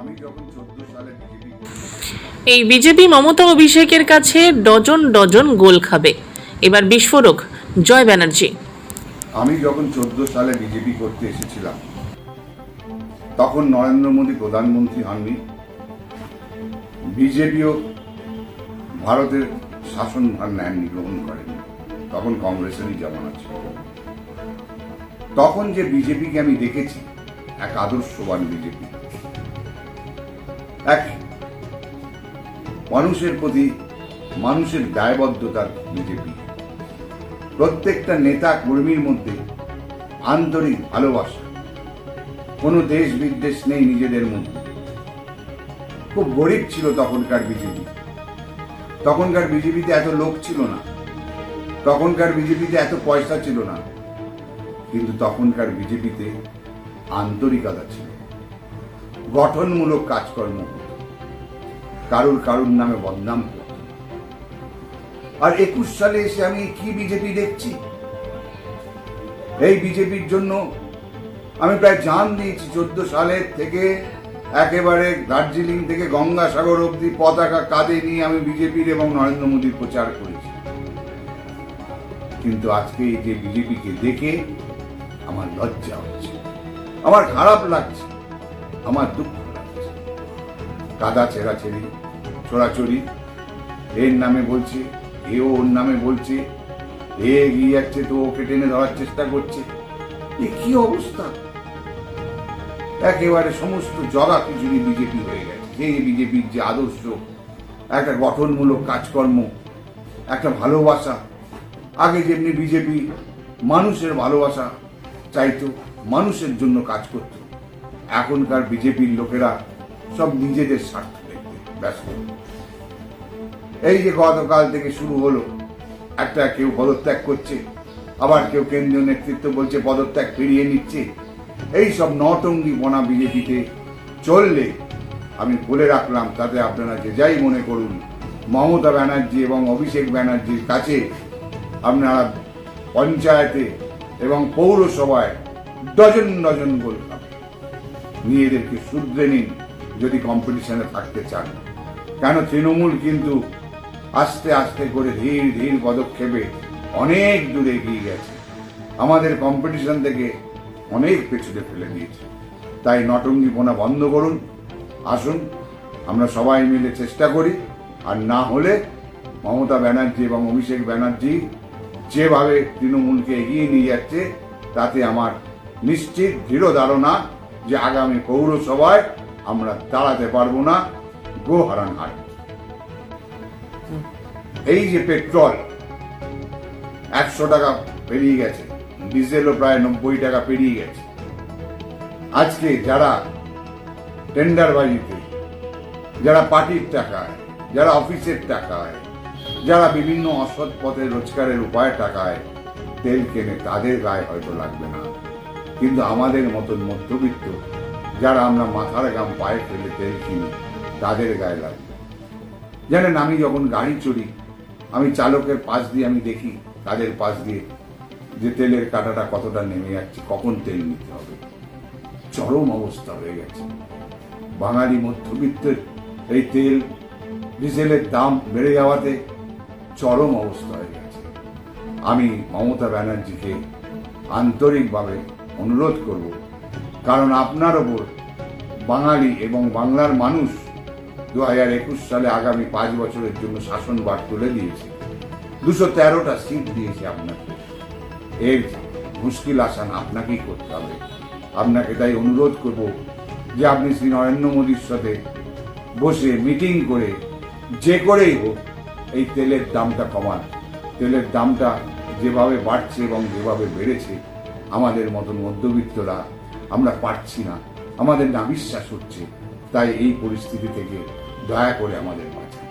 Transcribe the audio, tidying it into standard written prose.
আমি যখন 14 সালে বিজেপি এই বিজেপি মমতা অভিষেকের কাছে ডজন ডজন গোল খাবে। এবার বিস্ফোরক জয় ব্যানার্জি। আমি যখন 14 সালে বিজেপি করতে এসেছিলাম তখন নরেন্দ্র মোদী প্রধানমন্ত্রী হননি, বিজেপিও ভারতের শাসনভার নেননি, গ্রহণ করেনি। তখন কংগ্রেসেরই জামানা ছিল। তখন যে বিজেপিকে আমি দেখেছি, এক আদর্শবান বিজেপি, এক মানুষের প্রতি মানুষের দায়বদ্ধতার বিজেপি, প্রত্যেকটা নেতা কর্মীর মধ্যে আন্তরিক ভালোবাসা, কোনো দেশ বিদ্বেষ নেই নিজেদের মধ্যে। খুব গরিব ছিল তখনকার বিজেপি। তখনকার বিজেপিতে এত লোক ছিল না, তখনকার বিজেপিতে এত পয়সা ছিল না, কিন্তু তখনকার বিজেপিতে আন্তরিকতা ছিল, গঠনমূলক কাজকর্ম হতো, কারুর নামে বদনাম করত। আর 21 সালে এসে আমি কি বিজেপি দেখছি? এই বিজেপির জন্য আমি প্রায় জান দিয়েছি। 14 সালের থেকে একেবারে দার্জিলিং থেকে গঙ্গাসাগর অব্দি পতাকা কাঁধে নিয়ে আমি বিজেপির এবং নরেন্দ্র মোদীর প্রচার করেছি। কিন্তু আজকে এই যে বিজেপিকে দেখে আমার লজ্জা হচ্ছে, আমার খারাপ লাগছে, আমার দুঃখ লাগছে। কাদা ছেঁড়াছেড়ি, ছোড়াছড়ি, এর নামে বলছে, এও ওর নামে বলছে, এ এগিয়ে যাচ্ছে তো ওকে টেনে ধরার চেষ্টা করছে। এ কি অবস্থা! একেবারে সমস্ত জগা খিচুড়ি বিজেপি হয়ে গেছে। যে বিজেপির যে আদর্শ, একটা গঠনমূলক কাজকর্ম, একটা ভালোবাসা, আগে যেমনি বিজেপি মানুষের ভালোবাসা চাইতো, মানুষের জন্য কাজ করত, এখনকার বিজেপির লোকেরা সব নিজেদের স্বার্থ দেখতে ব্যস্ত। এই যে গতকাল থেকে শুরু হলো, একটা কেউ পদত্যাগ করছে, আবার কেউ কেন্দ্রীয় নেতৃত্ব বলছে পদত্যাগ ফিরিয়ে নিচ্ছে। এই সব নটঙ্গি বনা বিজেপিতে চললে, আমি বলে রাখলাম, তাতে আপনারা যে যাই মনে করুন, মমতা ব্যানার্জি এবং অভিষেক ব্যানার্জির কাছে আপনারা পঞ্চায়েতে এবং পৌরসভায় ডজন ডজন গোল খাবেন। নিজেদেরকে শুধরে নিন যদি কম্পিটিশনে থাকতে চান। কেন, তৃণমূল কিন্তু আস্তে আস্তে করে ধীর ধীর পদক্ষেপে অনেক দূরে এগিয়ে গেছে, আমাদের কম্পিটিশন থেকে অনেক পেছনে ফেলে দিয়েছে। তাই নটঙ্গিপনা বন্ধ করুন, আসুন আমরা সবাই মিলে চেষ্টা করি। আর না হলে মমতা ব্যানার্জি এবং অভিষেক ব্যানার্জি যেভাবে তৃণমূলকে এগিয়ে নিয়ে যাচ্ছে, তাতে আমার নিশ্চিত দৃঢ় ধারণা যে আগামী পৌরসভায় আমরা দাঁড়াতে পারবো না, গো হারান হার। এই যে পেট্রোল 100 টাকা পেরিয়ে গেছে, ডিজেলও প্রায় 90 টাকা পেরিয়ে গেছে। আজকে যারা টেন্ডারবাজিতে, যারা পার্টির টাকায়, যারা অফিসের টাকায়, যারা বিভিন্ন অসৎ পথে রোজগারের উপায় টাকায় তেল কেনে, তাদের গায়ে হয়তো লাগবে না, কিন্তু আমাদের মতন মধ্যবিত্ত যারা আমরা মাথার গাম পায়ে ফেলে তেল কিনি, তাদের গায়ে লাগবে। জানেন, আমি যখন গাড়ি চড়ি, আমি চালকের পাশ দিয়ে আমি দেখি, তাদের পাশ দিয়ে যে তেলের কাঁটাটা কতটা নেমে যাচ্ছে, কখন তেল নিতে হবে। চরম অবস্থা হয়ে গেছে। বাঙালি মধ্যবিত্তের এই তেল ডিজেলের দাম বেড়ে যাওয়াতে চরম অবস্থা হয়ে গেছে। আমি মমতা ব্যানার্জিকে আন্তরিকভাবে অনুরোধ করব, কারণ আপনার ওপর বাঙালি এবং বাংলার মানুষ 2021 সালে আগামী 5 বছরের জন্য শাসনভার তুলে দিয়েছে, 213টা সিট দিয়েছে আপনাকে। এর মুশকিল আসান আপনাকেই করতে হবে। আপনাকে তাই অনুরোধ করব যে আপনি শ্রী নরেন্দ্র মোদীর সাথে বসে মিটিং করে, যে করেই হোক, এই তেলের দামটা কমান। তেলের দামটা যেভাবে বাড়ছে এবং যেভাবে বেড়েছে, আমাদের মতন মধ্যবিত্তরা আমরা পারছি না, আমাদের না বিশ্বাস হচ্ছে। তাই এই পরিস্থিতি থেকে দয়া করে আমাদের বাঁচান।